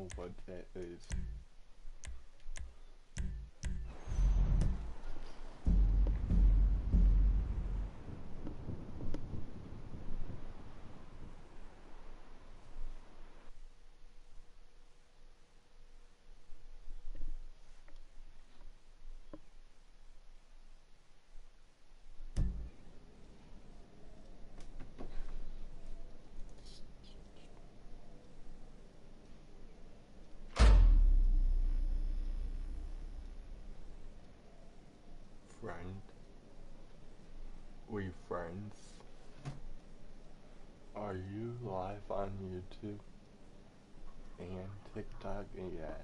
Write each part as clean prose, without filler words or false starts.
know what that is. Friend? We friends? Are you live on YouTube and TikTok? Yes.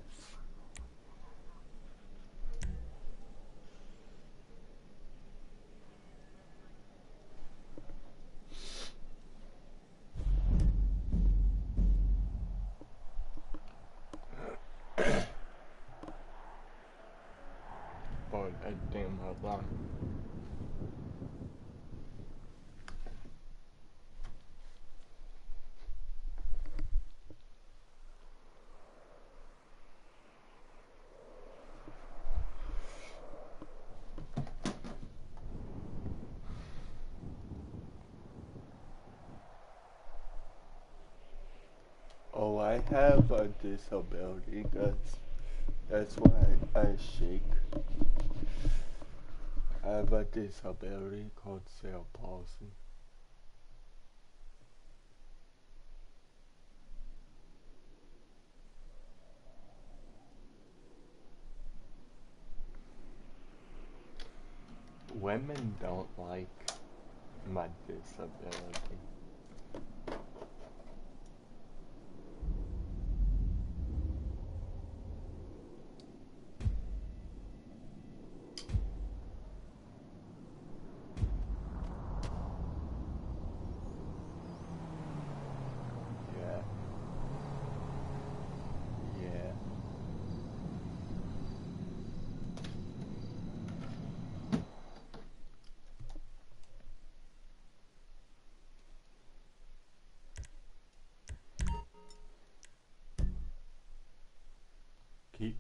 But damn hold on. Oh, I have a disability, that's why I shake. I have a disability called cerebral palsy. Women don't like my disability. Yeah. Yeah. Keep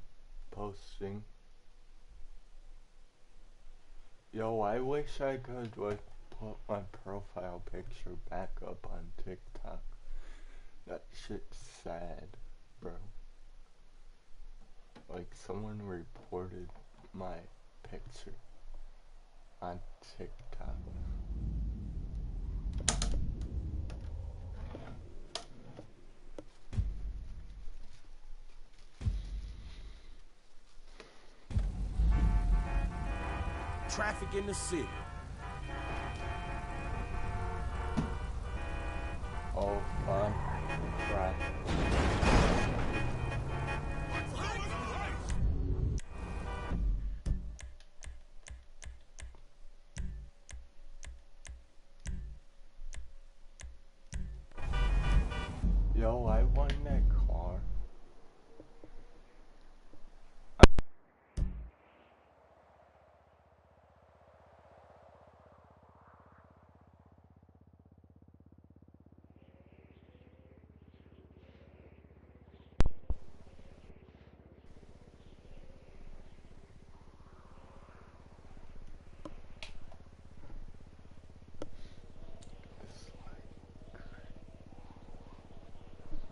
posting. Yo, I wish I could put my profile picture back up on TikTok. That shit's sad, bro. Like, someone reported my picture on TikTok. Traffic in the city. Oh, fun. Right. Yo, I won that car.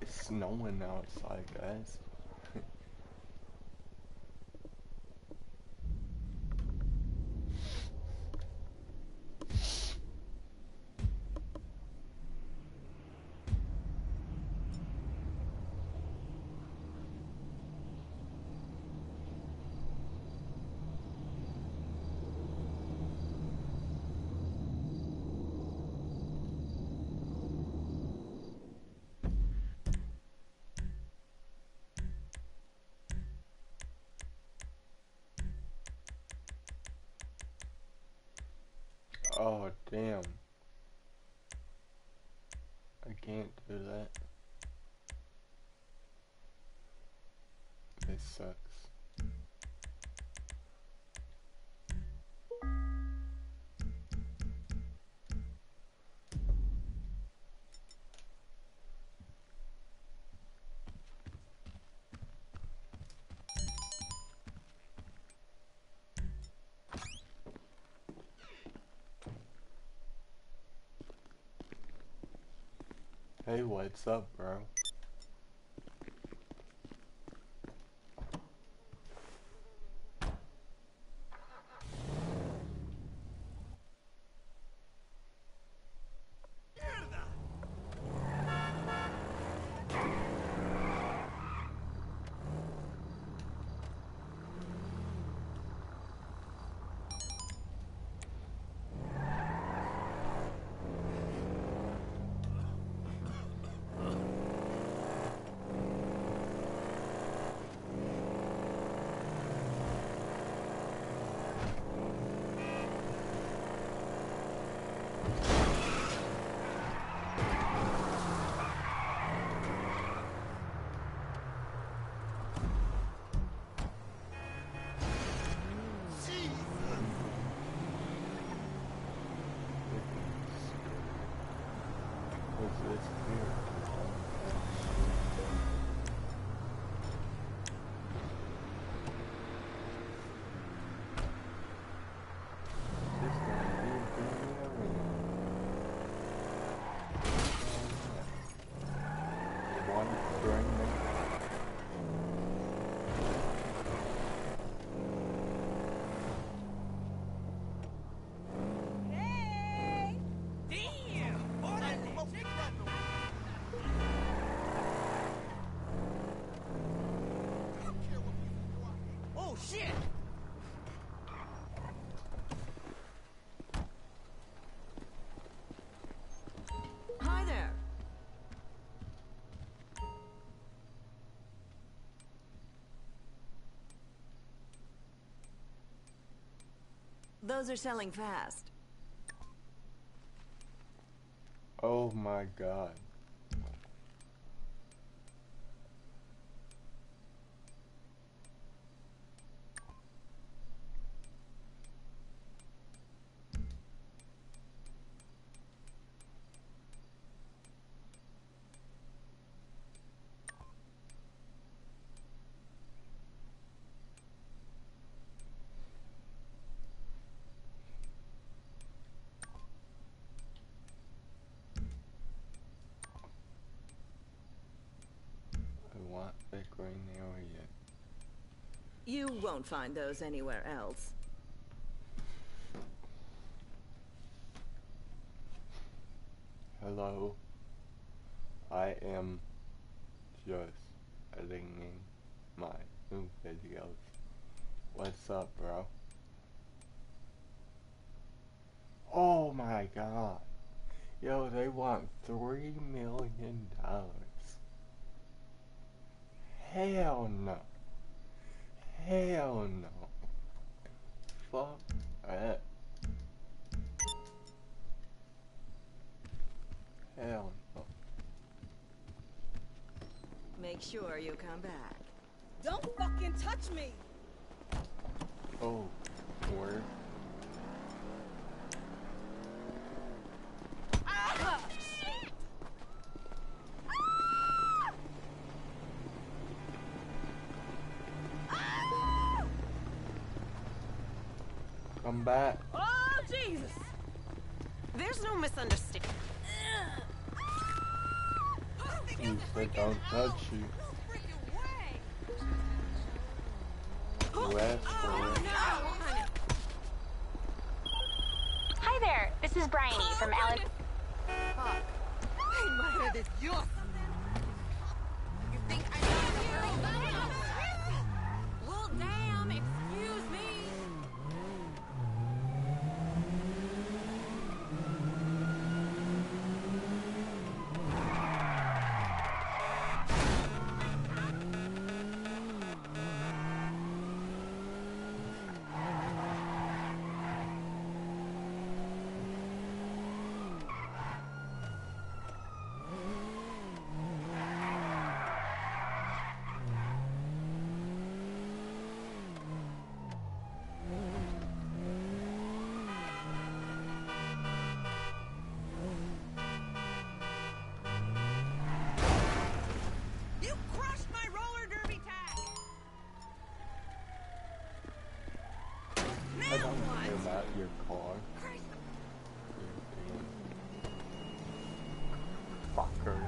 It's snowing outside, guys. Oh, damn. I can't do that. This sucks. Hey, what's up, bro? What's this here? This gonna be a good area. One bring me. Hey! Damn! Oh shit! Hi there. Those are selling fast. Oh my god. I want the green area. You won't find those anywhere else. Hello. I am just editing my new videos. What's up, bro? Oh my god. Yo, they want $3 million. Hell no. Hell no. Fuck that. Hell no. Make sure you come back. Don't fucking touch me! Oh, where? Ah! Shit! Ah! Ah! Come back. Oh, Jesus! There's no misunderstanding. You said don't touch you. You asked for it. Hi there, this is Bryony from Alex. Fuck. Ay, madre de Dios. You think I know? Well, damn, excuse me. I don't care about your car. You damn fucker.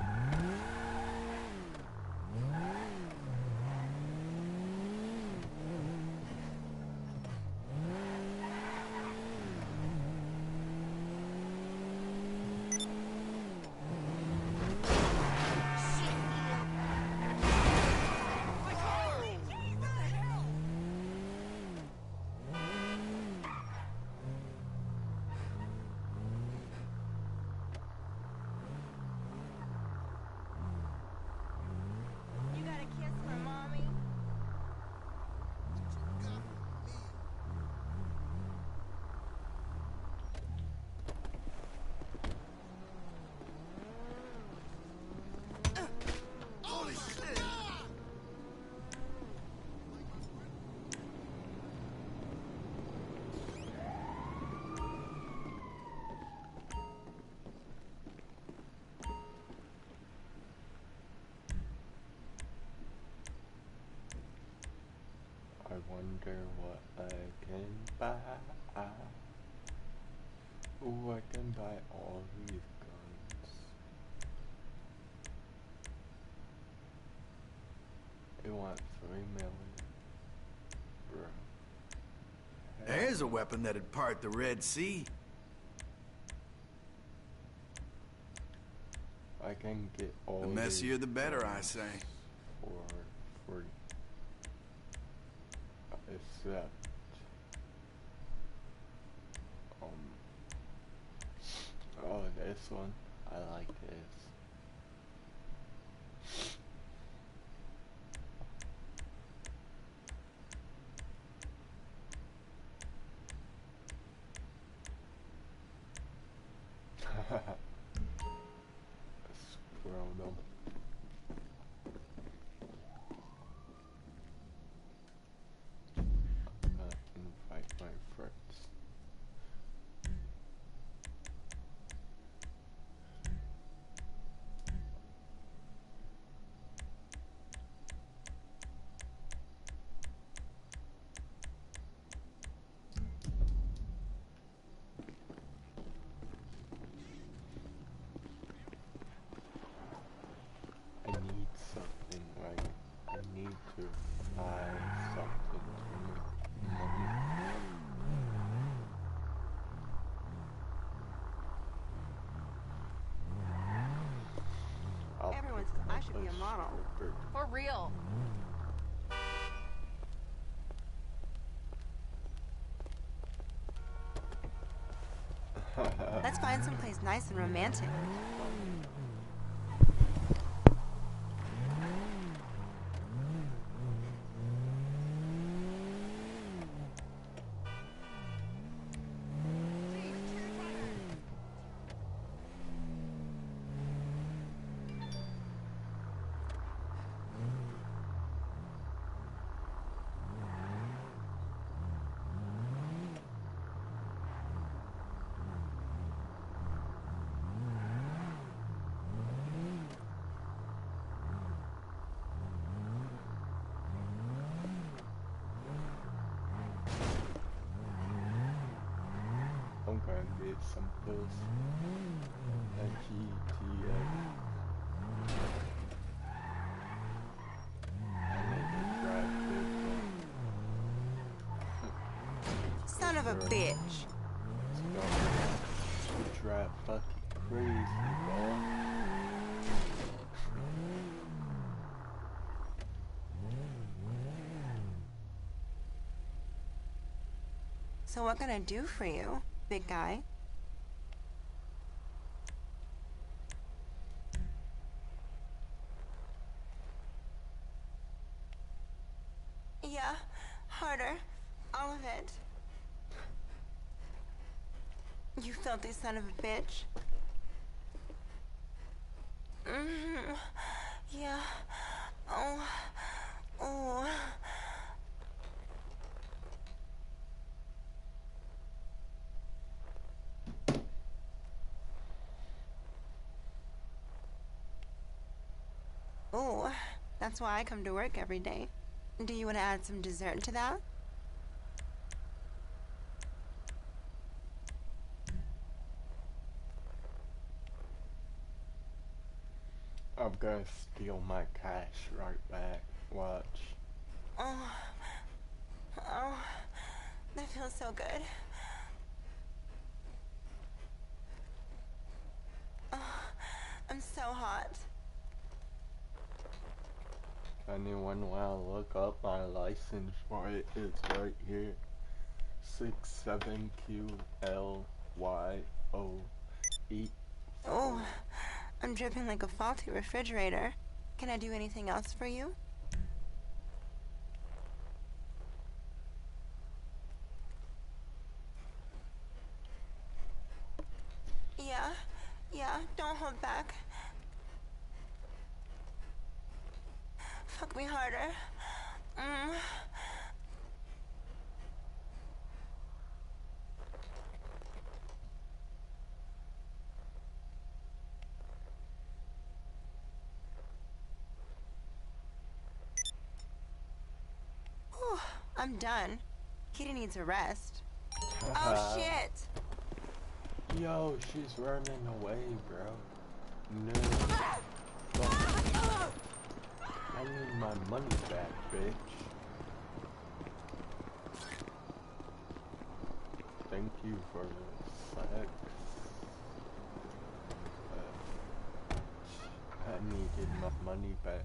wonder what I can buy. Ooh, I can buy all these guns. They want 3 million. Bro. There's a weapon that'd part the Red Sea. I can get all The messier these the better, I guns say. for free. Except oh, this one. I like this. Scroll them. I can fight my friends. I need something, right? I need to buy something to make money. Everyone says I should be a model. For real. Let's find someplace nice and romantic. I'm gonna get some pills at Gta5. I need to drive this Son of a bitch. Let's go. You drive fucking crazy, boy. So what can I do for you, big guy? Yeah, harder. All of it. You filthy son of a bitch. Yeah. Oh. Oh. Oh, that's why I come to work every day. Do you want to add some dessert to that? I'm gonna steal my cash right back. Watch. Oh. Oh. That feels so good. Oh, I'm so hot. Anyone wanna look up my license for it? It's right here. 67QLYO8. Oh, I'm dripping like a faulty refrigerator. Can I do anything else for you? Yeah, don't hold back. Fuck me harder. I'm done. Kitty needs a rest. Oh, shit! Yo, she's running away, bro. No. Fuck. I need my money back, bitch. Thank you for the sex. I needed my money back.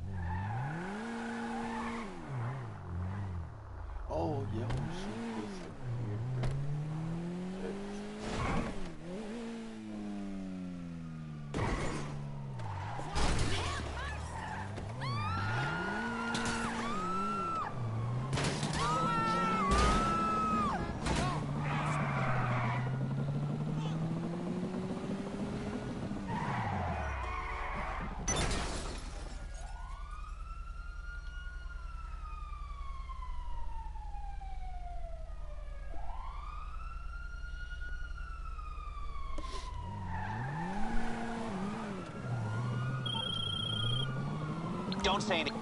Oh, yo, she disappeared, bro. Bitch. Don't say anything.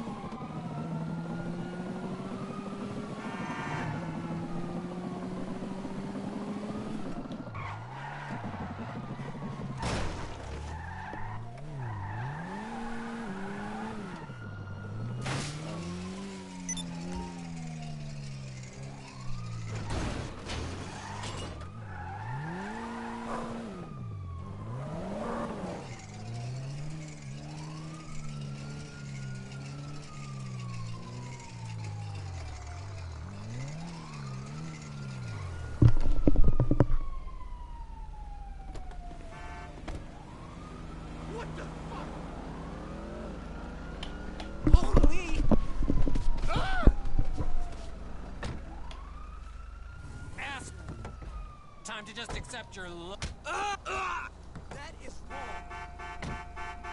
Time to just accept your look. That is wrong.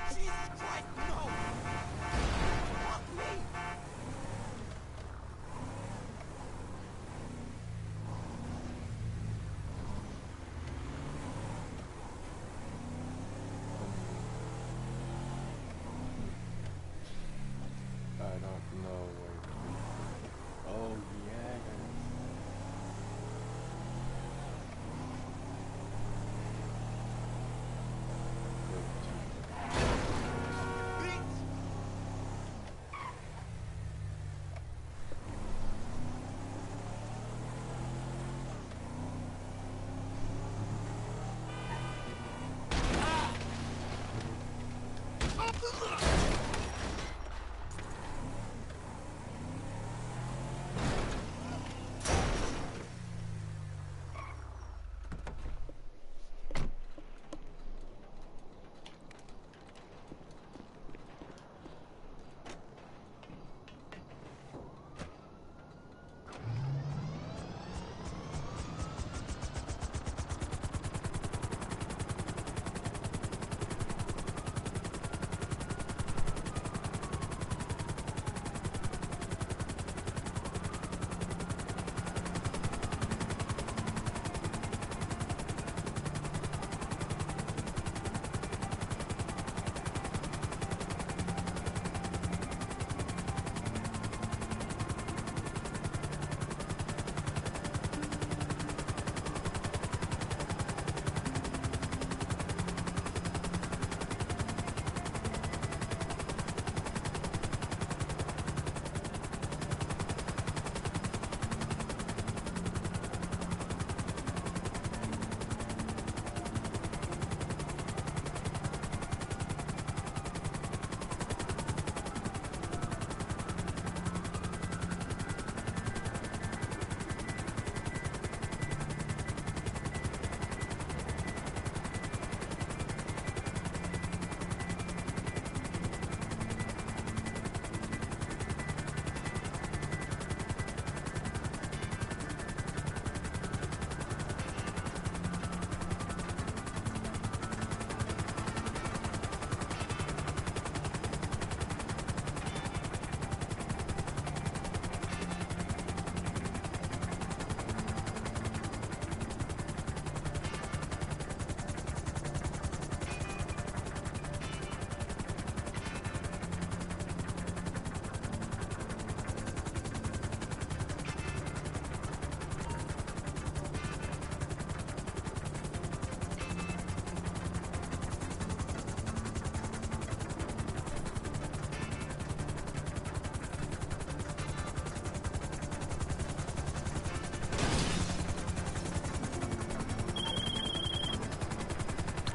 Jesus Christ, no! Fuck me! I don't know where to. Oh, yeah.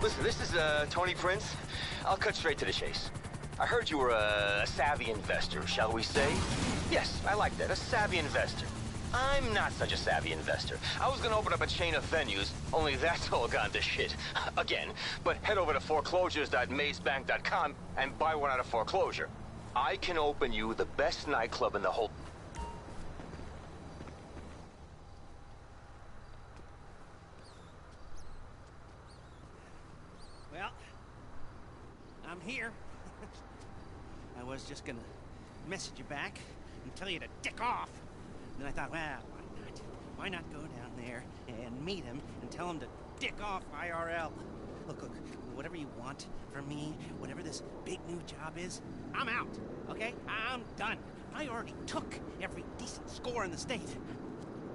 Listen, this is Tony Prince. I'll cut straight to the chase. I heard you were a savvy investor, shall we say? Yes, I like that, a savvy investor. I'm not such a savvy investor. I was gonna open up a chain of venues, only that's all gone to shit. Again, but head over to foreclosures.mazebank.com and buy one out of foreclosure. I can open you the best nightclub in the whole... Well, I'm here. I was just gonna message you back and tell you to dick off. Then I thought, well, why not? Why not go down there and meet him and tell him to dick off IRL? Look, whatever you want from me, whatever this big new job is, I'm out, okay? I'm done. I already took every decent score in the state.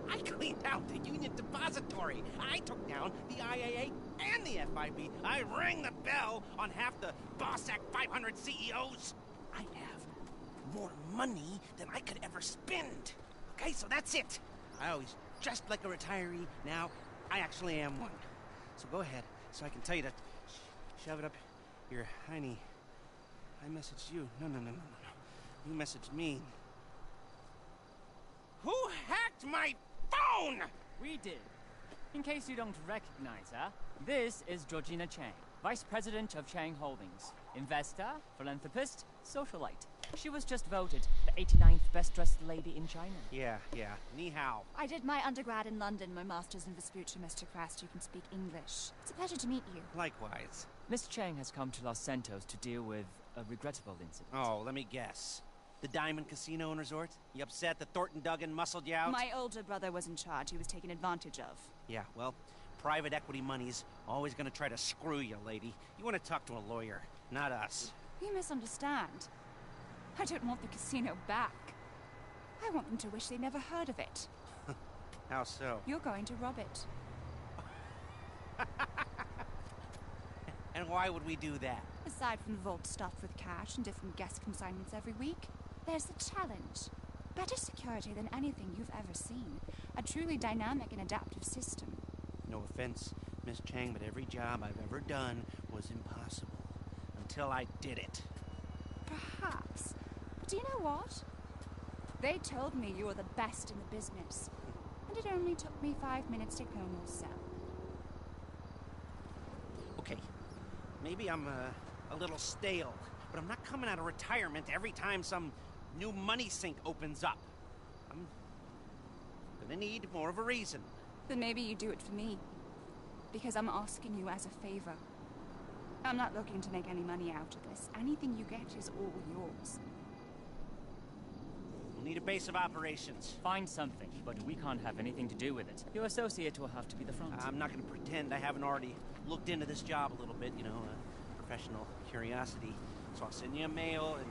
I cleaned out the Union Depository. I took down the IAA and the FIB. I rang the bell on half the Bossack 500 CEOs. I have more money than I could ever spend. Okay, so that's it. I always dressed like a retiree. Now, I actually am one. So go ahead, so I can tell you to shove it up your hiney. I messaged you. No. You messaged me. Who hacked my phone? We did. In case you don't recognize her, this is Georgina Chang, Vice President of Chang Holdings. Investor, philanthropist, socialite. She was just voted the 89th best-dressed lady in China. Yeah. Ni hao. I did my undergrad in London, my master's in Vespucci, Mr. Crest. You can speak English. It's a pleasure to meet you. Likewise. Miss Chang has come to Los Santos to deal with a regrettable incident. Oh, let me guess. The Diamond Casino and Resort? You upset that Thornton Duggan muscled you out? My older brother was in charge. He was taken advantage of. Yeah, well, private equity money's always gonna try to screw you, lady. You wanna talk to a lawyer, not us. You misunderstand. I don't want the casino back. I want them to wish they never heard of it. How so? You're going to rob it. And why would we do that? Aside from the vault stuffed with cash and different guest consignments every week, there's the challenge. Better security than anything you've ever seen. A truly dynamic and adaptive system. No offense, Miss Chang, but every job I've ever done was impossible. Until I did it. Perhaps. But do you know what? They told me you were the best in the business. And it only took me 5 minutes to clone your cell. Okay, maybe I'm a little stale, but I'm not coming out of retirement every time some new money sink opens up. I'm gonna need more of a reason. Then maybe you do it for me. Because I'm asking you as a favor. I'm not looking to make any money out of this. Anything you get is all yours. We'll need a base of operations. Find something, but we can't have anything to do with it. Your associate will have to be the front. I'm not gonna pretend I haven't already looked into this job a little bit, you know, professional curiosity. So I'll send you a mail, and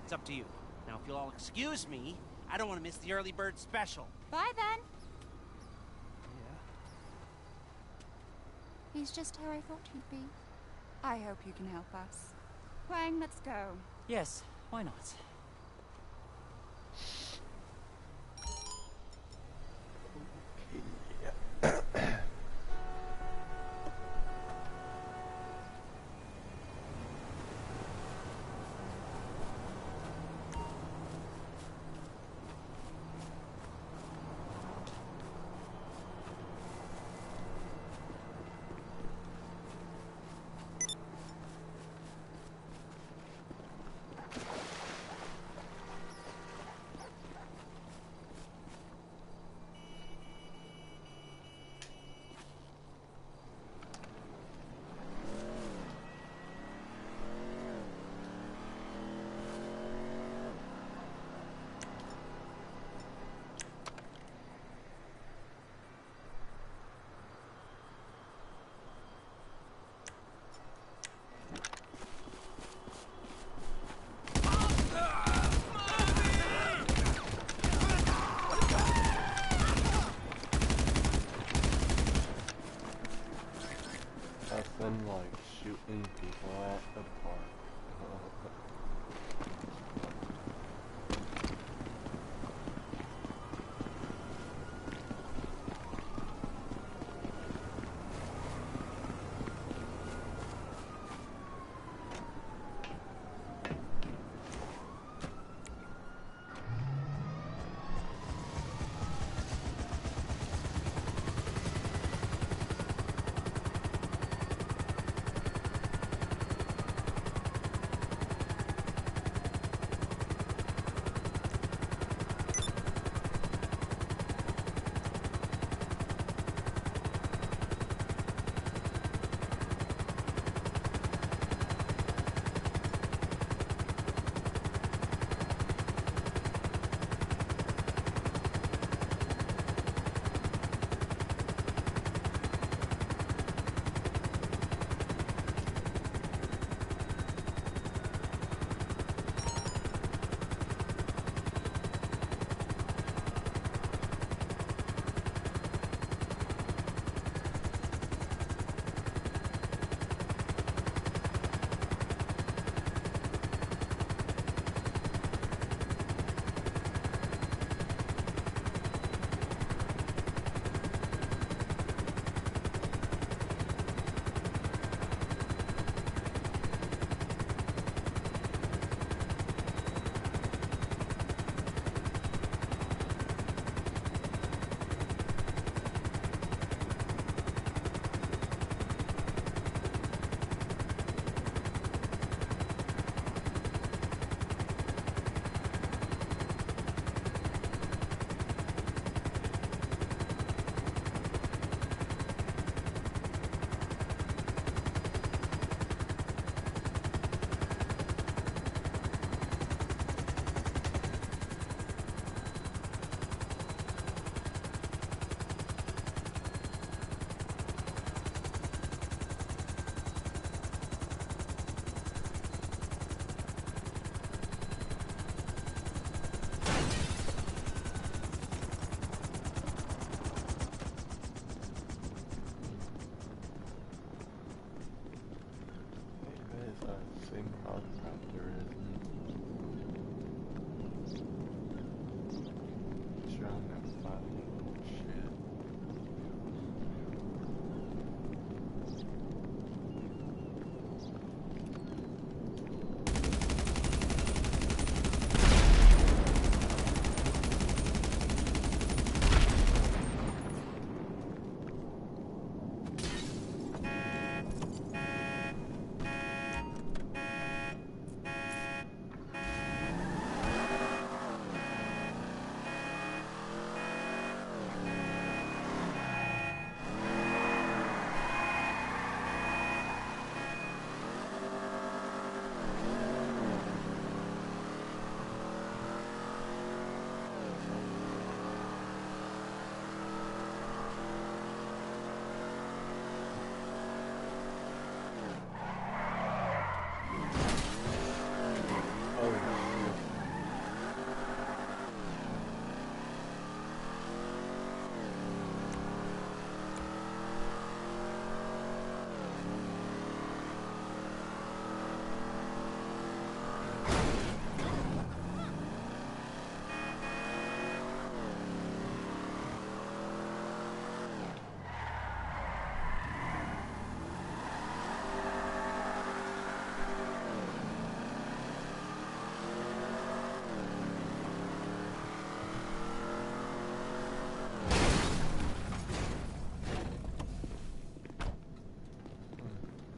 it's up to you. Now, if you'll all excuse me, I don't want to miss the early bird special. Bye then. Yeah. He's just how I thought he'd be. I hope you can help us. Wang, let's go. Yes, why not? Nothing like shooting people at the park. same helicopter, isn't it? Trying to find shit.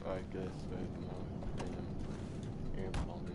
I guess there's no earphones.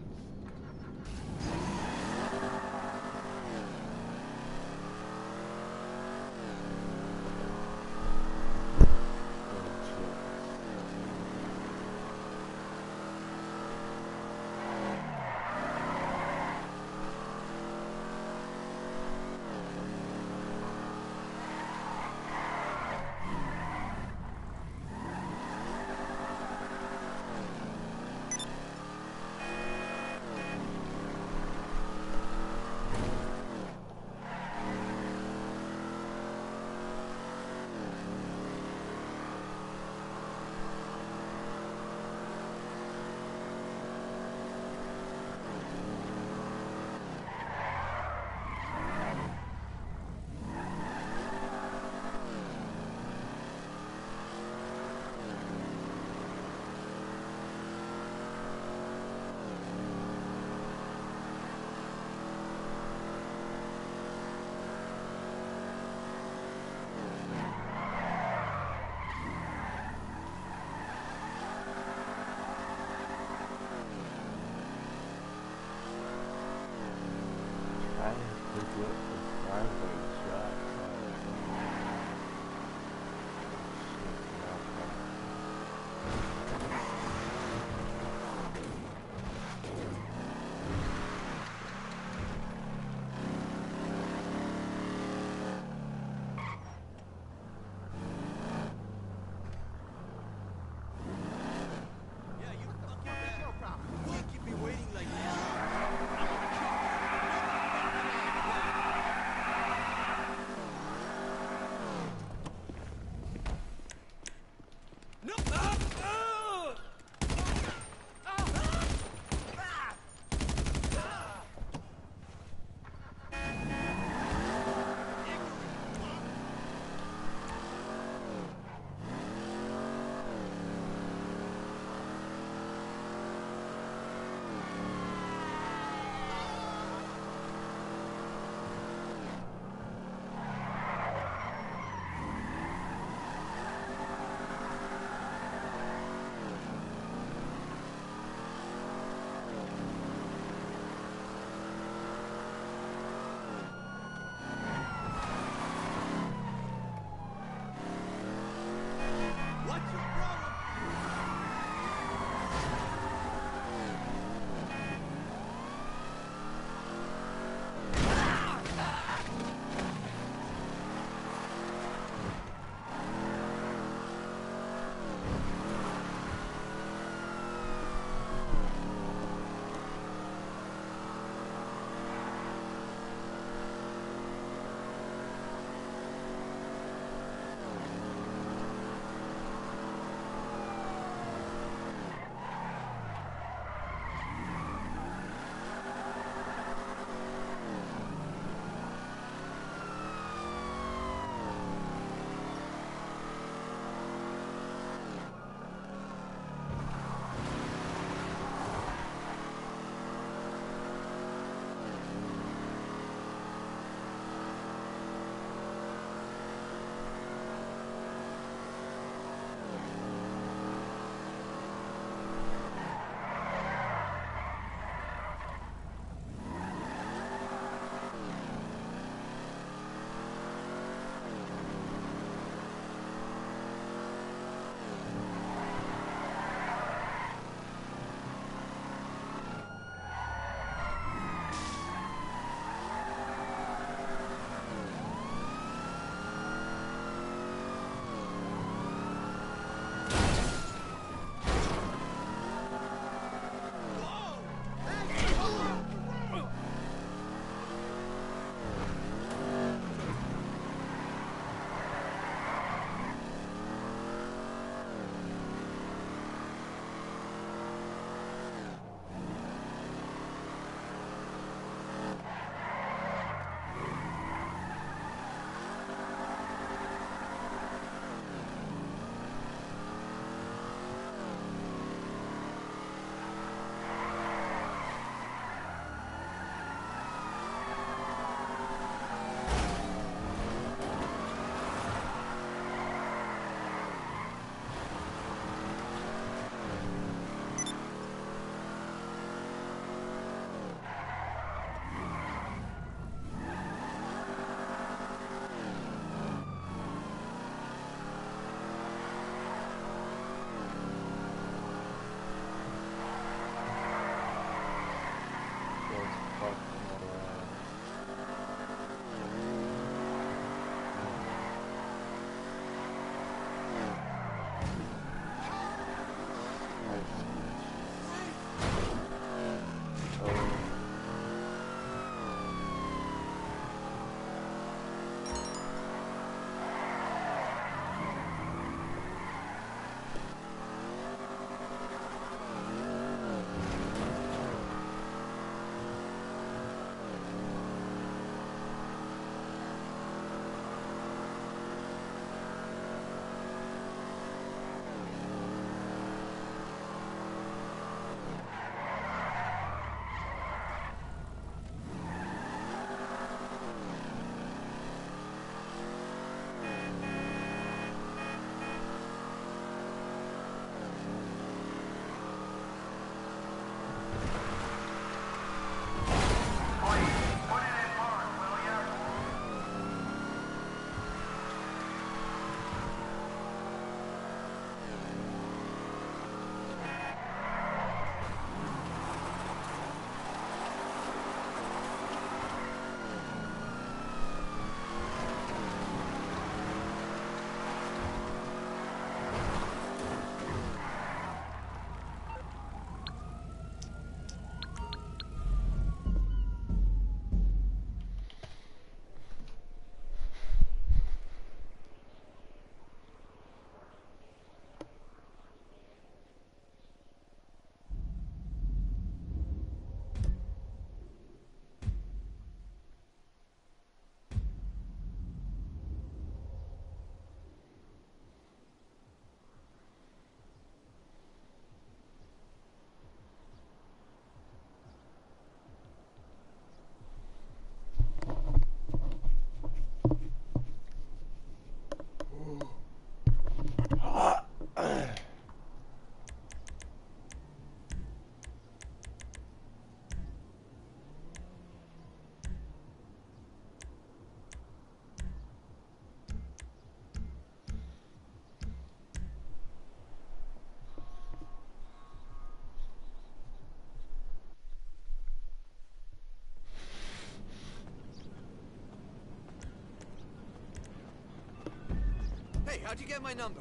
Hey, how'd you get my number?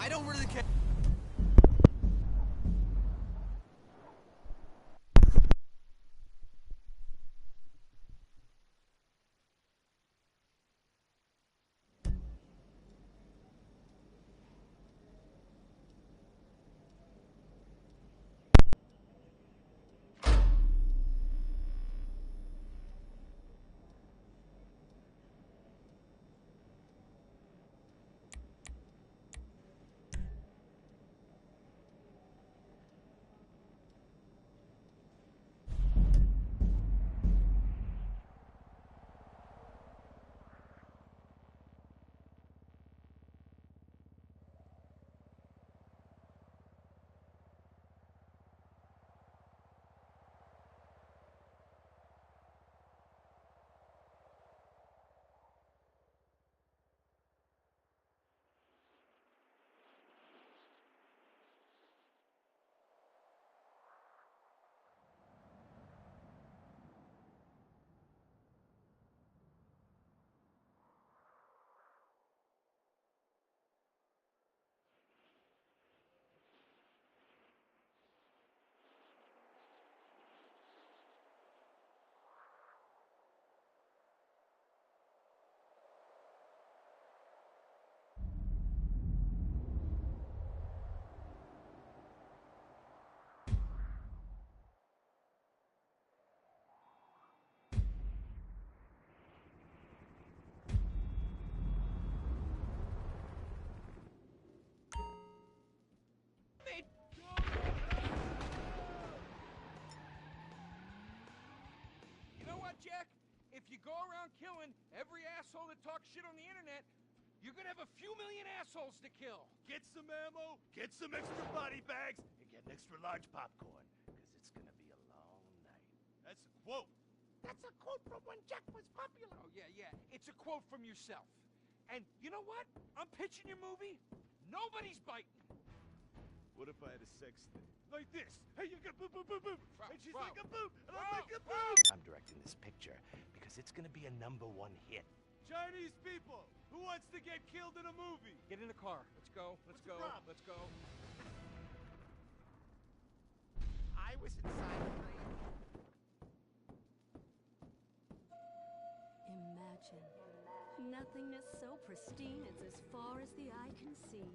I don't really care. Jack, if you go around killing every asshole that talks shit on the internet, you're gonna have a few million assholes to kill. Get some ammo, get some extra body bags, and get an extra large popcorn, because it's gonna be a long night. That's a quote. That's a quote from when Jack was popular. Oh, yeah. It's a quote from yourself. And you know what? I'm pitching your movie. Nobody's biting. What if I had a sex thing? Like this. Hey, you got boop, boop, boop, boop. And she's Bro. like a boop, and I'm like a boop. I'm directing this picture because it's gonna be a #1 hit. Chinese people, who wants to get killed in a movie? Get in the car. Let's go. Let's go. Let's go. I was inside. Imagine. Nothingness so pristine it's as far as the eye can see.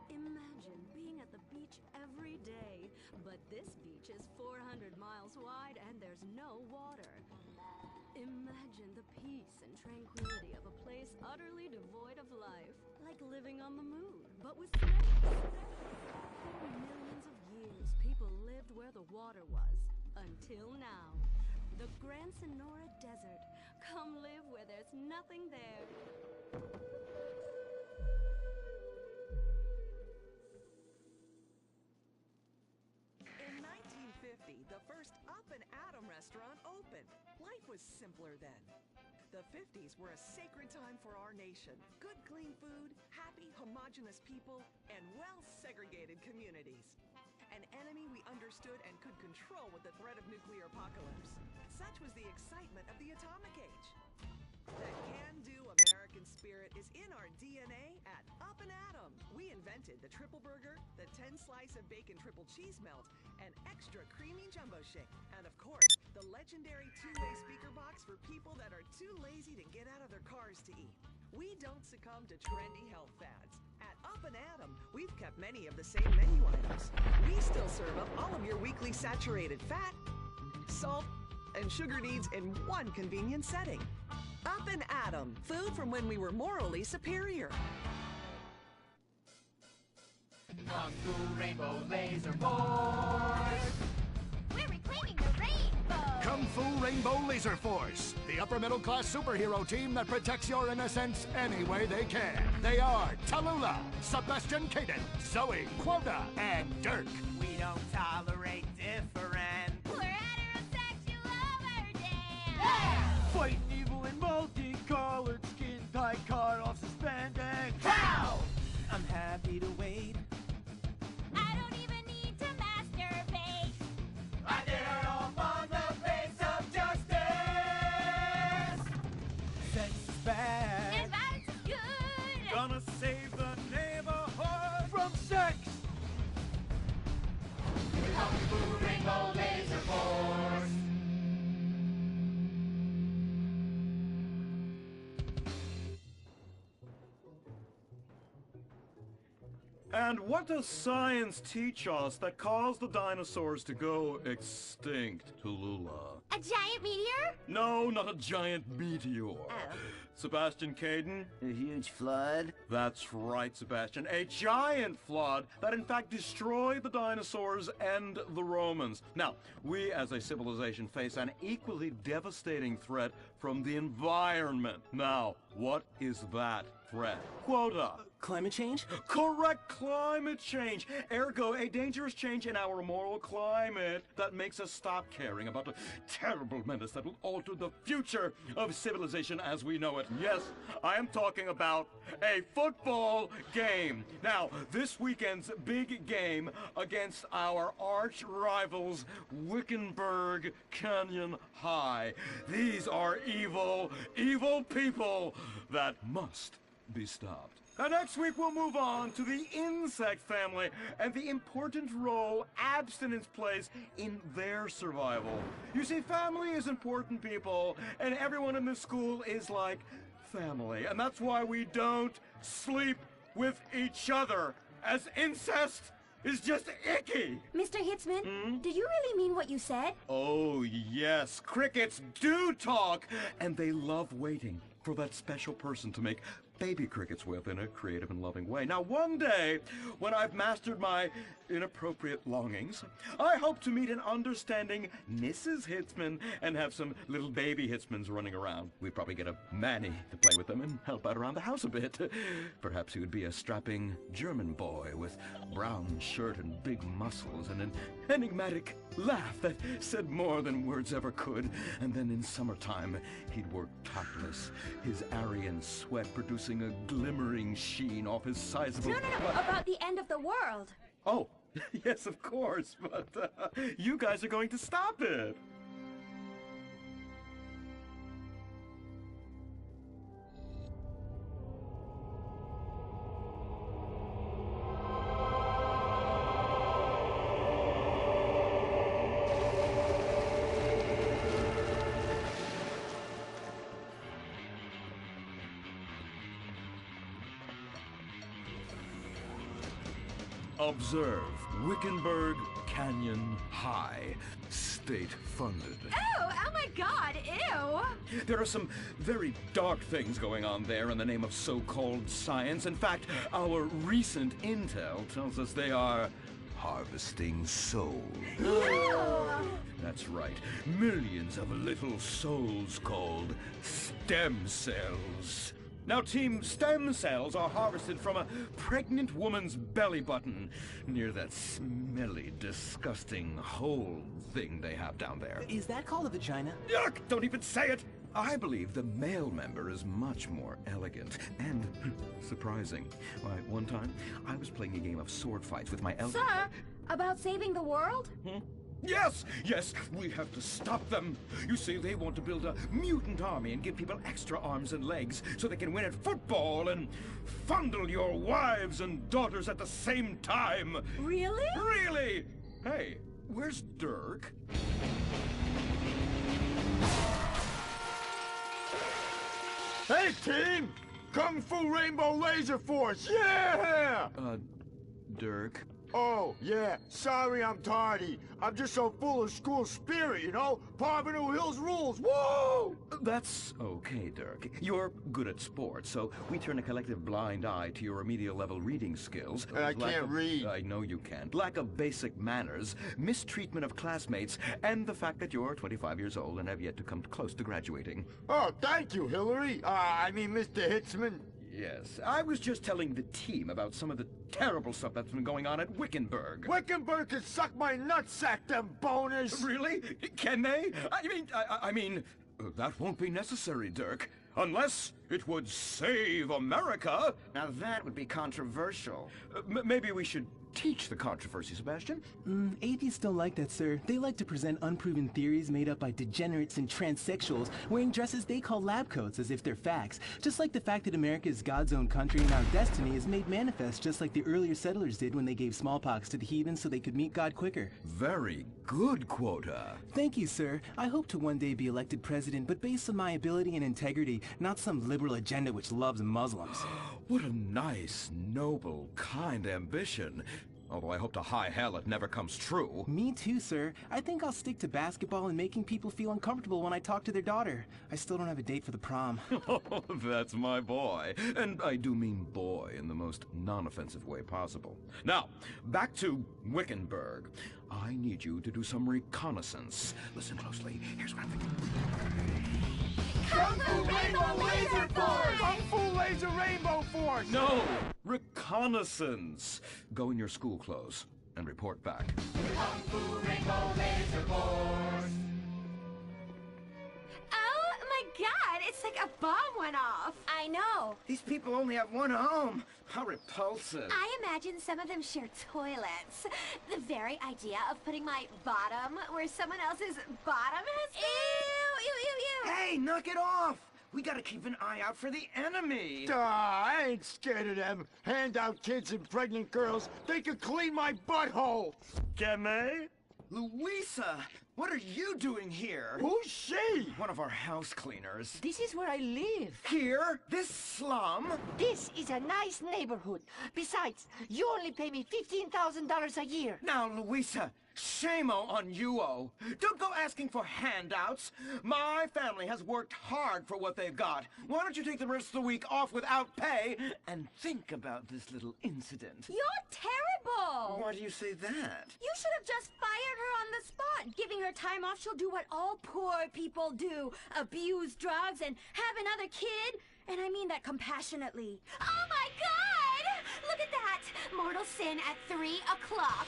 Imagine being at the beach every day, but this beach is 400 miles wide and there's no water. Imagine the peace and tranquility of a place utterly devoid of life, like living on the moon, but with snakes. For millions of years, people lived where the water was, until now. The Grand Sonora Desert. Come live where there's nothing there. In 1950, the first Up and Atom restaurant opened. Life was simpler then. The 50s were a sacred time for our nation. Good, clean food, happy, homogenous people, and well-segregated communities. An enemy we understood and could control with the threat of nuclear apocalypse. Such was the excitement of the atomic age. The can-do American spirit is in our DNA at Up and Atom. We invented the triple burger, the 10-slice of bacon triple cheese melt, and extra creamy jumbo shake. And of course, the legendary two-way speaker box for people that are too lazy to get out of their cars to eat. We don't succumb to trendy health fads. At Up and Atom, we've kept many of the same menu items. We still serve up all of your weekly saturated fat, salt, and sugar needs in one convenient setting. Up and Atom, food from when we were morally superior. Kung Fu Rainbow Laser Force! We're reclaiming the rainbow! Kung Fu Rainbow Laser Force, the upper middle class superhero team that protects your innocence any way they can. They are Tallulah, Sebastian Caden, Zoe, Quota, and Dirk. We don't tolerate different. We're heterosexual overdance! Yeah! Fighting evil in multicolored skin tight cut off suspended. Pow! I'm happy to wait. I don't even need to masturbate. I did it all on the face of justice. Sex is bad. And that's good. Gonna save the neighborhood from sex. Kung Fu Rainbow Laser Force. And what does science teach us that caused the dinosaurs to go extinct, Tallulah? A giant meteor? No, not a giant meteor. Sebastian Caden? A huge flood? That's right, Sebastian. A giant flood that in fact destroyed the dinosaurs and the Romans. Now, we as a civilization face an equally devastating threat from the environment. Now, what is that threat? Quota. Climate change? Correct, climate change. Ergo, a dangerous change in our moral climate that makes us stop caring about the terrible menace that will alter the future of civilization as we know it. Yes, I am talking about a football game. Now, this weekend's big game against our arch rivals, Wickenburg Canyon High. These are evil, evil people that must be stopped. Now, next week, we'll move on to the insect family and the important role abstinence plays in their survival. You see, family is important, people, and everyone in this school is like family. And that's why we don't sleep with each other, as incest is just icky. Mr. Hitzman, do you really mean what you said? Oh, yes. Crickets do talk, and they love waiting for that special person to make baby crickets with in a creative and loving way. Now, one day, when I've mastered my inappropriate longings, I hope to meet an understanding Mrs. Hitzman and have some little baby Hitzmans running around. We'd probably get a Manny to play with them and help out around the house a bit. Perhaps he would be a strapping German boy with brown shirt and big muscles and an enigmatic laugh that said more than words ever could. And then in summertime, he'd work topless, his Aryan sweat producing a glimmering sheen off his sizable... No, about the end of the world. Oh, yes, of course, but you guys are going to stop it. Observe Wickenburg Canyon High, state-funded. Oh my God, ew! There are some very dark things going on there in the name of so-called science. In fact, our recent intel tells us they are harvesting souls. That's right, millions of little souls called stem cells. Now, Team Stem Cells are harvested from a pregnant woman's belly button near that smelly, disgusting hole thing they have down there. Is that called a vagina? Yuck! Don't even say it! I believe the male member is much more elegant and surprising. Why, one time, I was playing a game of sword fights with my elder... Sir, about saving the world? Yes, we have to stop them. You see, they want to build a mutant army and give people extra arms and legs so they can win at football and fondle your wives and daughters at the same time. Really? Really? Hey, where's Dirk? Hey, team! Kung Fu Rainbow Laser Force, yeah! Dirk? Oh, yeah. Sorry I'm tardy. I'm just so full of school spirit, you know? Parvenu Hills rules. Woo! That's okay, Dirk. You're good at sports, so we turn a collective blind eye to your remedial level reading skills. I can't read. I know you can't. Lack of basic manners, mistreatment of classmates, and the fact that you're 25 years old and have yet to come close to graduating. Oh, thank you, Hillary. I mean, Mr. Hitzman. Yes, I was just telling the team about some of the terrible stuff that's been going on at Wickenburg. Wickenburg can suck my nutsack, them boners! Really? Can they? I mean, that won't be necessary, Dirk. Unless it would save America. Now that would be controversial. Maybe we should teach the controversy, Sebastian. Atheists don't like that, sir. They like to present unproven theories made up by degenerates and transsexuals wearing dresses they call lab coats as if they're facts. Just like the fact that America is God's own country and our destiny is made manifest just like the earlier settlers did when they gave smallpox to the heathens so they could meet God quicker. Very good, Quota. Thank you, sir. I hope to one day be elected president, but based on my ability and integrity, not some liberal agenda which loves Muslims. What a nice, noble, kind ambition. Although I hope to high hell it never comes true. Me too, sir. I think I'll stick to basketball and making people feel uncomfortable when I talk to their daughter. I still don't have a date for the prom. Oh, that's my boy. And I do mean boy in the most non-offensive way possible. Now, back to Wickenburg. I need you to do some reconnaissance. Listen closely. Here's what I'm thinking. Kung Fu Rainbow Laser Force! Kung Fu Laser Rainbow Force! No! Reconnaissance! Go in your school clothes and report back. Kung Fu Rainbow Laser Force! Oh my god, it's like a bomb went off. I know. These people only have one home. How repulsive. I imagine some of them share toilets. The very idea of putting my bottom where someone else's bottom has been. Ew, ew, ew, ew. Hey, knock it off. We gotta keep an eye out for the enemy. I ain't scared of them. Handout kids and pregnant girls. They could clean my butthole. Can they? Louisa, what are you doing here? Who's she? One of our house cleaners. This is where I live. Here? This slum? This is a nice neighborhood. Besides, you only pay me $15,000 a year. Now, Louisa, shame-o on you-o. Don't go asking for handouts. My family has worked hard for what they've got. Why don't you take the rest of the week off without pay and think about this little incident? You're terrible! Why do you say that? You should have just fired her on the spot. Giving her time off, she'll do what all poor people do. Abuse drugs and have another kid. And I mean that compassionately. Oh my god! Look at that! Mortal sin at 3 o'clock.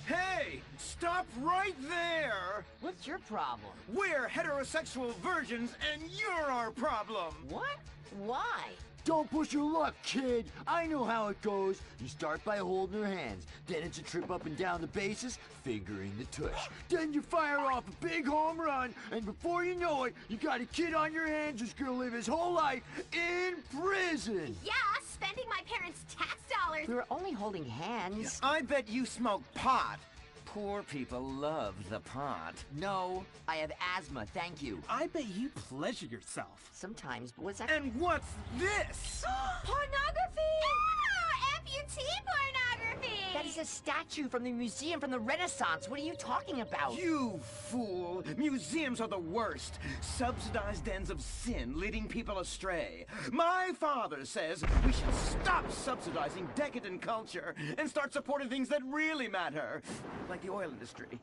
Hey! Stop right there! What's your problem? We're heterosexual virgins and you're our problem! What? Why? Don't push your luck, kid. I know how it goes. You start by holding her hands. Then it's a trip up and down the bases, fingering the tush. Then you fire off a big home run, and before you know it, you got a kid on your hands who's gonna live his whole life in prison. Yeah, spending my parents' tax dollars. We were only holding hands. I bet you smoke pot. Poor people love the pot. No, I have asthma, thank you. I bet you pleasure yourself. Sometimes, but what's that? And what's this? Pornography! Amputee pornography! That is a statue from the museum from the Renaissance. What are you talking about? You fool! Museums are the worst. Subsidized dens of sin, leading people astray. My father says we should stop subsidizing decadent culture and start supporting things that really matter. Like the oil industry.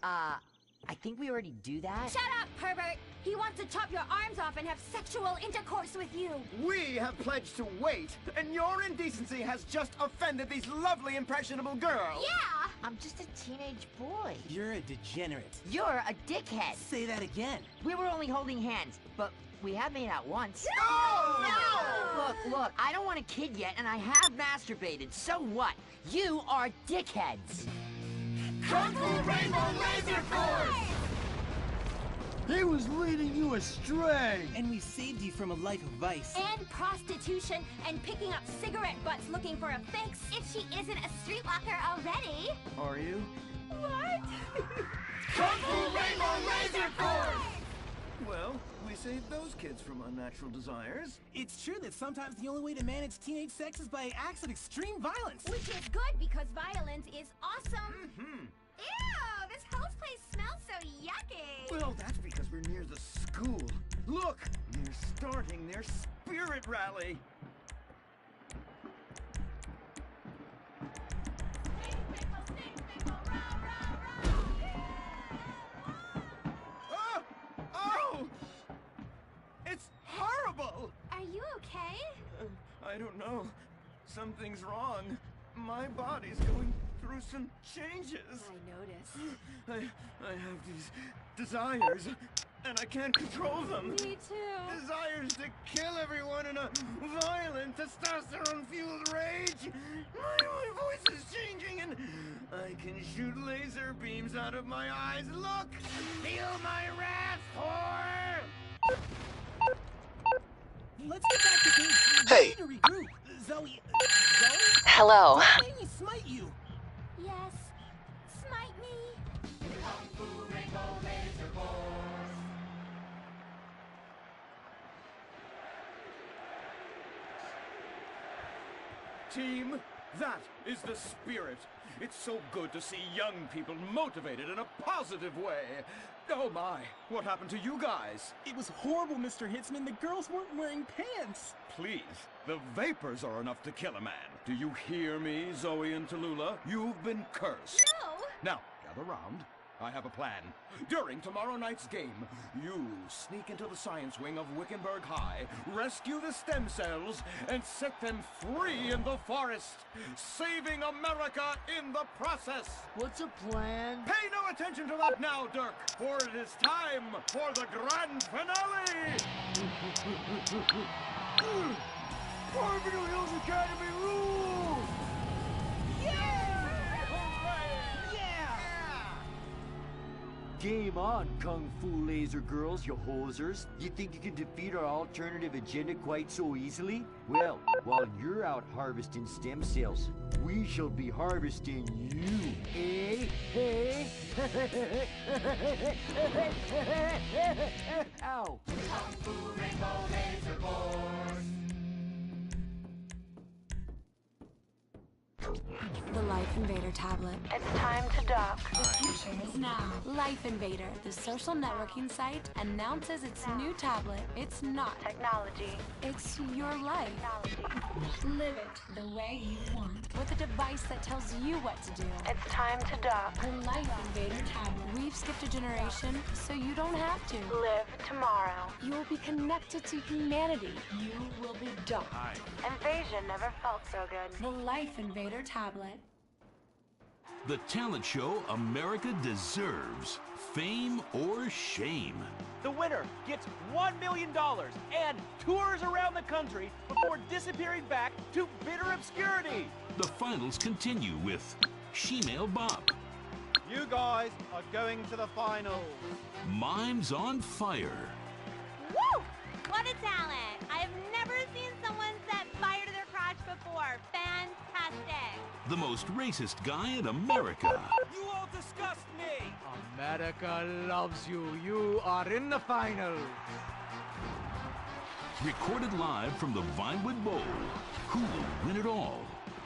I think we already do that. Shut up, pervert! He wants to chop your arms off and have sexual intercourse with you. We have pledged to wait, and your indecency has just offended these lovely, impressionable girls. Yeah! I'm just a teenage boy. You're a degenerate. You're a dickhead. Say that again. We were only holding hands, but we have made out once. No! Look, I don't want a kid yet, and I have masturbated. So what? You are dickheads. Kung Fu Rainbow Laser Force! He was leading you astray! And we saved you from a life of vice. And prostitution and picking up cigarette butts looking for a fix if she isn't a streetwalker already. Are you? What? Kung Fu Rainbow Laser Force! Well, we saved those kids from unnatural desires. It's true that sometimes the only way to manage teenage sex is by acts of extreme violence. Which is good because violence is awesome. Mm-hmm. Ew, this whole place smells so yucky. Well, that's because we're near the school. Look, they're starting their spirit rally. Oh! It's horrible! Are you okay? I don't know. Something's wrong. My body's going through some changes. I noticed. I have these desires, and I can't control them. Me too. Desires to to kill everyone in a violent, testosterone-fueled rage. My voice is changing, and I can shoot laser beams out of my eyes. Look! Feel my wrath, whore! Let's get back to base. Hey. We need to regroup. Zoe? Hello. Don't make me smite you. Yes, smite me. Team, that is the spirit. It's so good to see young people motivated in a positive way. Oh my, what happened to you guys? It was horrible, Mr. Hitzman. The girls weren't wearing pants. Please, the vapors are enough to kill a man. Do you hear me, Zoe and Tallulah? You've been cursed. No! Now, gather round. I have a plan. During tomorrow night's game, you sneak into the science wing of Wickenburg High, rescue the stem cells, and set them free in the forest, saving America in the process. What's a plan? Pay no attention to that now, Dirk, for it is time for the grand finale! Orbital Hills Academy rules! Game on, Kung Fu Laser Girls, you hosers. You think you can defeat our alternative agenda quite so easily? Well, while you're out harvesting stem cells, we shall be harvesting you, eh? Hey? Ow! Kung Fu Rainbow Laser Board. The Life Invader tablet. It's time to dock. The future is now. Life Invader, the social networking site, announces its new tablet. It's not technology. It's your life. Live it the way you want. With a device that tells you what to do. It's time to dock. The Life Invader tablet. We've skipped a generation, so you don't have to. Live tomorrow. You will be connected to humanity. You will be docked. Invasion never felt so good. The Life Invader tablet. The talent show America deserves. Fame or shame. The winner gets $1 million and tours around the country before disappearing back to bitter obscurity. The finals continue with Shemale Bop. You guys are going to the finals. Mimes on Fire. Woo! What a talent! I've never seen someone set fire to their crotch before. Fantastic! The most racist guy in America. You all disgust me! America loves you. You are in the finals. Recorded live from the Vinewood Bowl. Who will win it all?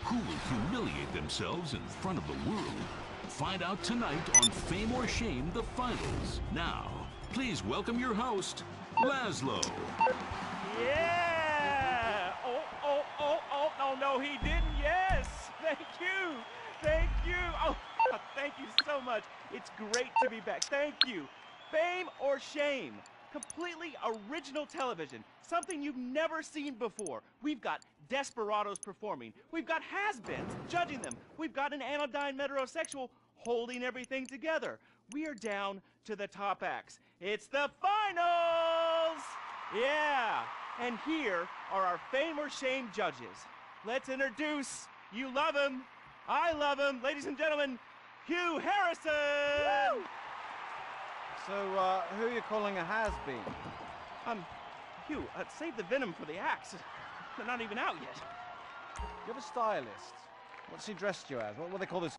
Who will humiliate themselves in front of the world? Find out tonight on Fame or Shame, the finals. Now, please welcome your host, Laszlo. Yeah! No, he didn't. Yes! Thank you! Thank you! Oh, thank you so much. It's great to be back. Thank you. Fame or Shame. Completely original television. Something you've never seen before. We've got desperados performing. We've got has-beens judging them. We've got an anodyne metrosexual holding everything together. We are down to the top acts. It's the finals! Yeah! And here are our Fame or Shame judges. Let's introduce, you love him, I love him, ladies and gentlemen, Hugh Harrison! Woo! So, who are you calling a has-been? Hugh, save the venom for the acts. They're not even out yet. You have a stylist. What's he dressed you as? What do they call this?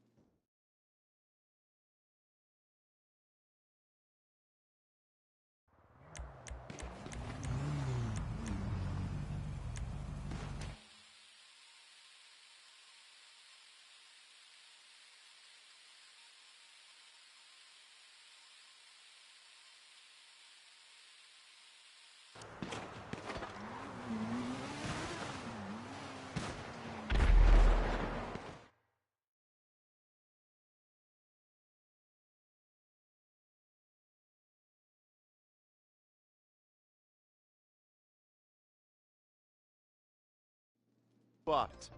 But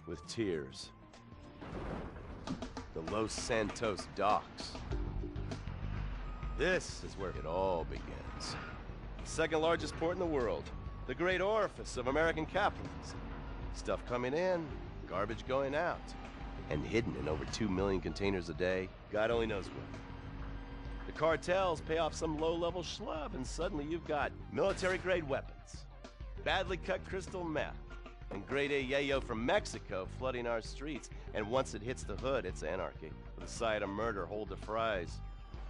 with tears. The Los Santos docks. This is where it all begins. The second largest port in the world. The great orifice of American capitalism. Stuff coming in, garbage going out. And hidden in over 2 million containers a day, God only knows what. The cartels pay off some low-level schlub, and suddenly you've got military-grade weapons, badly cut crystal meth, and grade A yayo from Mexico flooding our streets. And once it hits the hood, it's anarchy. With a side of murder, hold the fries.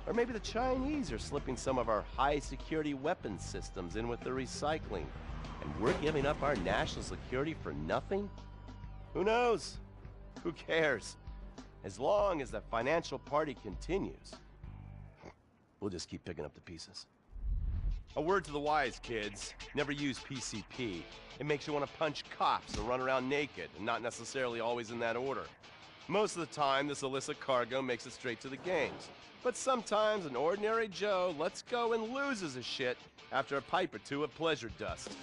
Or maybe the Chinese are slipping some of our high-security weapons systems in with the recycling. And we're giving up our national security for nothing? Who knows? Who cares? As long as the financial party continues, we'll just keep picking up the pieces. A word to the wise, kids. Never use PCP. It makes you want to punch cops or run around naked, and not necessarily always in that order. Most of the time, this illicit cargo makes it straight to the gangs. But sometimes an ordinary Joe lets go and loses his shit after a pipe or two of pleasure dust.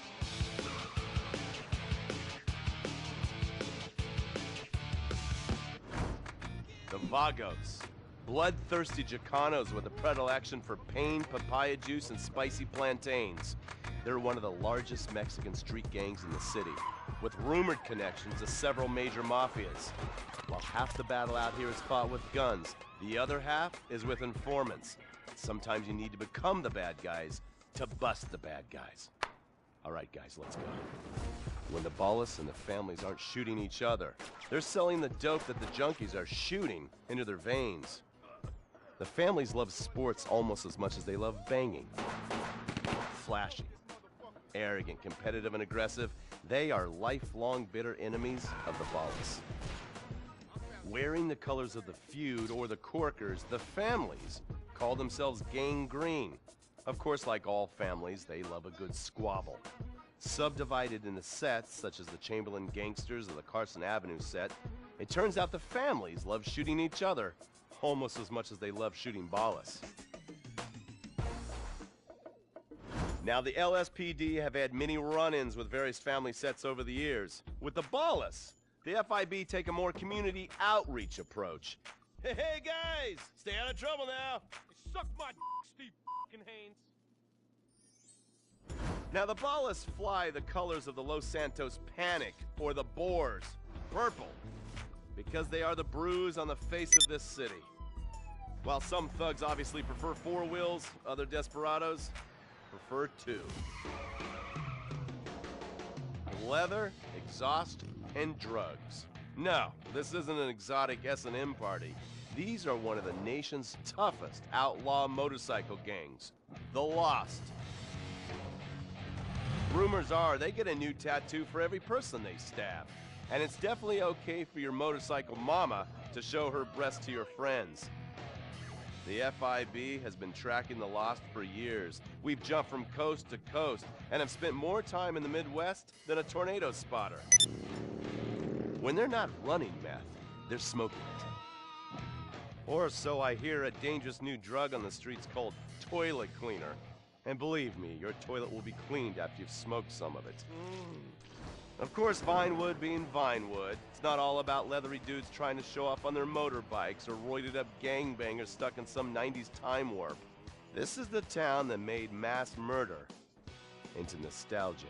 The Vagos. Bloodthirsty Chicanos with a predilection for pain, papaya juice, and spicy plantains. They're one of the largest Mexican street gangs in the city, with rumored connections to several major mafias. While half the battle out here is fought with guns, the other half is with informants. Sometimes you need to become the bad guys to bust the bad guys. All right, guys, let's go. When the Ballas and the families aren't shooting each other, they're selling the dope that the junkies are shooting into their veins. The families love sports almost as much as they love banging. Flashy, arrogant, competitive, and aggressive, they are lifelong bitter enemies of the Ballas. Wearing the colors of the feud or the corkers, the families call themselves Gang Green. Of course, like all families, they love a good squabble. Subdivided into sets, such as the Chamberlain Gangsters or the Carson Avenue set, it turns out the families love shooting each other almost as much as they love shooting Ballas. Now, the LSPD have had many run-ins with various family sets over the years. With the Ballas, the FIB take a more community outreach approach. Hey guys, stay out of trouble now. Suck my Steve Haynes. Now, the Ballas fly the colors of the Los Santos Panic, or the Boers, purple, because they are the bruise on the face of this city. While some thugs obviously prefer 4 wheels, other desperados prefer 2. Leather, exhaust, and drugs. No, this isn't an exotic S&M party. These are one of the nation's toughest outlaw motorcycle gangs, the Lost. Rumors are they get a new tattoo for every person they stab. And it's definitely okay for your motorcycle mama to show her breast to your friends. The FIB has been tracking the Lost for years. We've jumped from coast to coast and have spent more time in the Midwest than a tornado spotter. When they're not running meth, they're smoking it. Or so I hear, a dangerous new drug on the streets called toilet cleaner. And believe me, your toilet will be cleaned after you've smoked some of it. Of course, Vinewood being Vinewood, it's not all about leathery dudes trying to show off on their motorbikes or roided up gangbangers stuck in some 90s time warp. This is the town that made mass murder into nostalgia.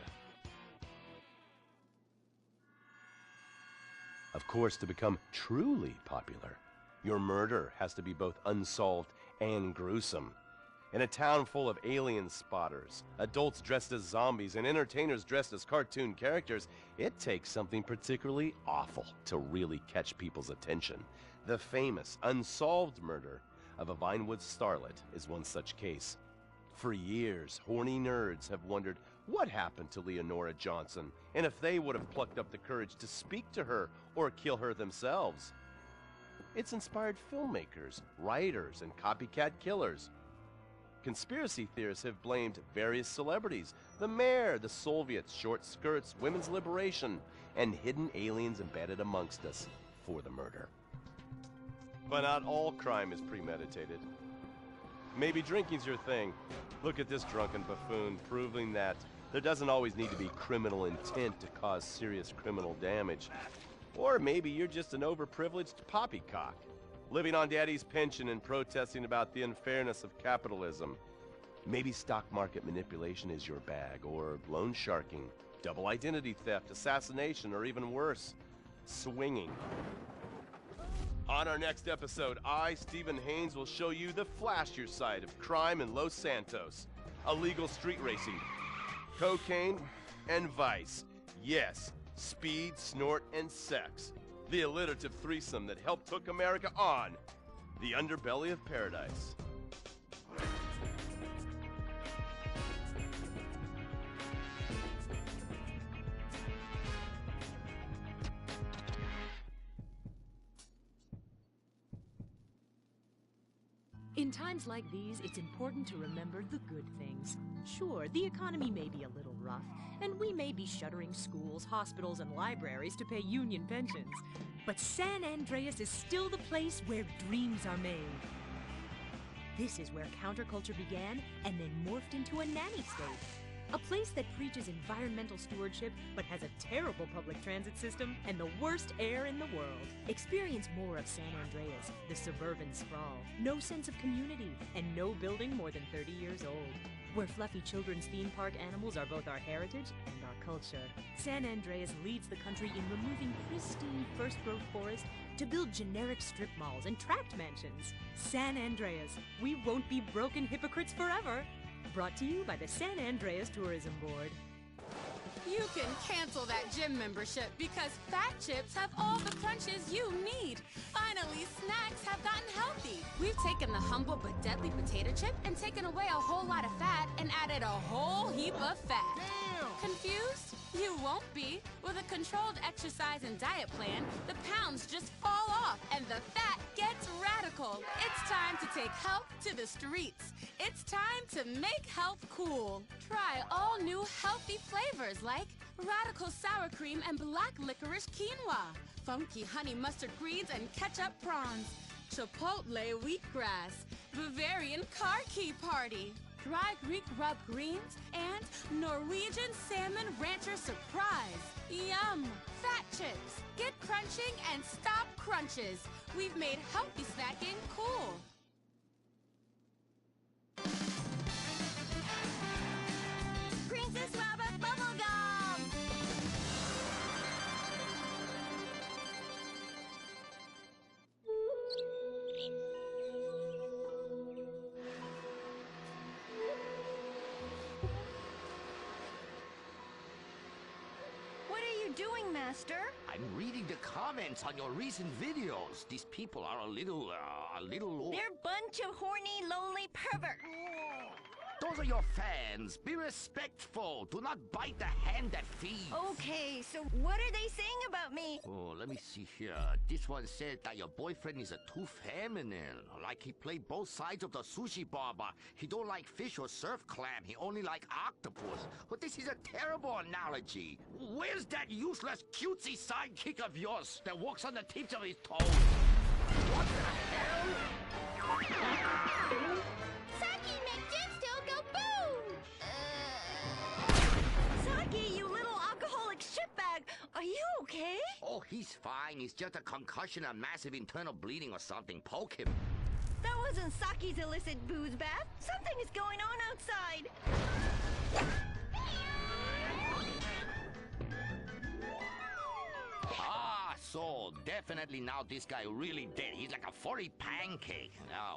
Of course, to become truly popular, your murder has to be both unsolved and gruesome. In a town full of alien spotters, adults dressed as zombies, and entertainers dressed as cartoon characters, it takes something particularly awful to really catch people's attention. The famous, unsolved murder of a Vinewood starlet is one such case. For years, horny nerds have wondered what happened to Leonora Johnson, and if they would have plucked up the courage to speak to her or kill her themselves. It's inspired filmmakers, writers, and copycat killers. Conspiracy theorists have blamed various celebrities, the mayor, the Soviets, short skirts, women's liberation, and hidden aliens embedded amongst us for the murder. But not all crime is premeditated. Maybe drinking's your thing. Look at this drunken buffoon, proving that there doesn't always need to be criminal intent to cause serious criminal damage. Or maybe you're just an overprivileged poppycock, living on daddy's pension and protesting about the unfairness of capitalism. Maybe stock market manipulation is your bag, or loan sharking, double identity theft, assassination, or even worse, swinging. On our next episode, I, Stephen Haynes, will show you the flashier side of crime in Los Santos. Illegal street racing, cocaine, and vice. Yes, speed, snort, and sex. The alliterative threesome that helped hook America on the underbelly of paradise. In times like these, it's important to remember the good things. Sure, the economy may be a little rough, and we may be shuttering schools, hospitals, and libraries to pay union pensions. But San Andreas is still the place where dreams are made. This is where counterculture began and then morphed into a nanny state. A place that preaches environmental stewardship but has a terrible public transit system and the worst air in the world. Experience more of San Andreas, the suburban sprawl, no sense of community, and no building more than 30 years old. Where fluffy children's theme park animals are both our heritage and our culture. San Andreas leads the country in removing pristine first-growth forest to build generic strip malls and tract mansions. San Andreas, we won't be broken hypocrites forever. Brought to you by the San Andreas Tourism Board. You can cancel that gym membership because Fat Chips have all the crunches you need. Finally, snacks have gotten healthy. We've taken the humble but deadly potato chip and taken away a whole lot of fat and added a whole heap of fat. Damn! Confused? You won't be. With a controlled exercise and diet plan, the pounds just fall off and the fat gets radical. It's time to take health to the streets. It's time to make health cool. Try all new healthy flavors like radical sour cream and black licorice quinoa, funky honey mustard greens and ketchup prawns, chipotle wheatgrass, Bavarian car key party, dry Greek rub greens, and Norwegian salmon rancher surprise. Yum! Fat Chips. Get crunching and stop crunches. We've made healthy snacking cool. Princess Rabbit Bubblegum! What are you doing, Master? I'm reading the comments on your recent videos. These people are a little... They're a bunch of horny, lonely perverts. Those are your fans. Be respectful. Do not bite the hand that feeds. Okay, so what are they saying about me? Oh, let me see here. This one said that your boyfriend is too feminine. Like he played both sides of the sushi bar, but he don't like fish or surf clam. He only like octopus. But this is a terrible analogy. Where's that useless cutesy sidekick of yours that walks on the tips of his toes? What the hell? Saki makes Gemstone go boom! Saki, you little alcoholic shitbag! Are you okay? Oh, he's fine. It's just a concussion and massive internal bleeding or something. Poke him. That wasn't Saki's illicit booze bath. Something is going on outside. So definitely now this guy really dead. He's like a 40 pancake.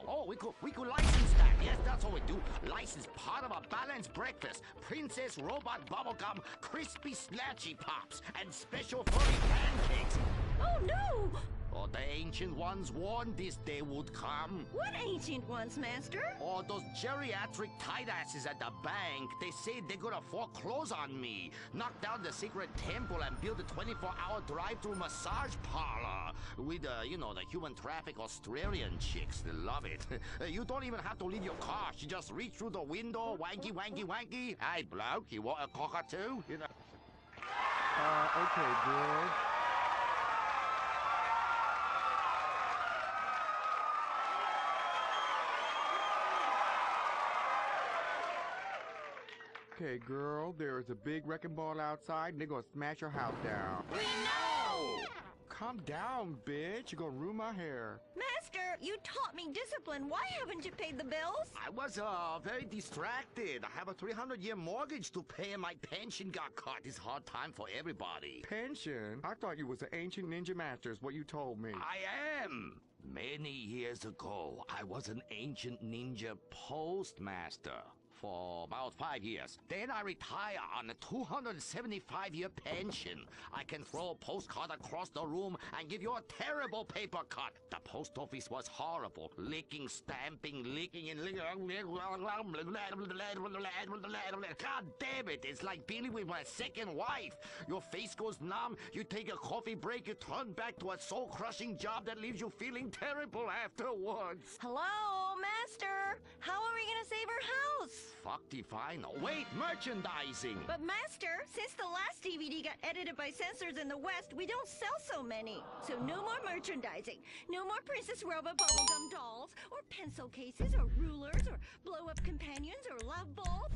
Oh, we could license that. Yes, that's what we do. License part of a balanced breakfast. Princess Robot Bubblegum, Crispy Snatchy Pops, and special 40 pancakes. Oh no! Oh, the ancient ones warned this day would come. What ancient ones, Master? Oh, those geriatric tight asses at the bank. They say they're gonna foreclose on me, knock down the secret temple, and build a 24-hour drive-through massage parlor with, you know, the human traffic Australian chicks. They love it. You don't even have to leave your car. You just reach through the window, wanky, wanky, wanky. Hey, bloke, you want a cockatoo? You know. Okay, girl. Okay, girl, there is a big wrecking ball outside, and they're gonna smash your house down. We know! calm down, bitch. You're gonna ruin my hair. Master, you taught me discipline. Why haven't you paid the bills? I was very distracted. I have a 300-year mortgage to pay and my pension got cut. It's a hard time for everybody. Pension? I thought you was an ancient ninja master is what you told me. I am. Many years ago, I was an ancient ninja postmaster for about 5 years. Then I retire on a 275-year pension. I can throw a postcard across the room and give you a terrible paper cut. The post office was horrible. Licking, stamping, licking, and licking. God damn it, it's like dealing with my second wife. Your face goes numb, you take a coffee break, you turn back to a soul-crushing job that leaves you feeling terrible afterwards. Hello, Master. How are we gonna save our house? Fuck define. Wait, merchandising. But Master, since the last DVD got edited by censors in the West, we don't sell so many. So no more merchandising. No more Princess Roba bubblegum dolls, or pencil cases, or rulers, or blow-up companions, or love balls.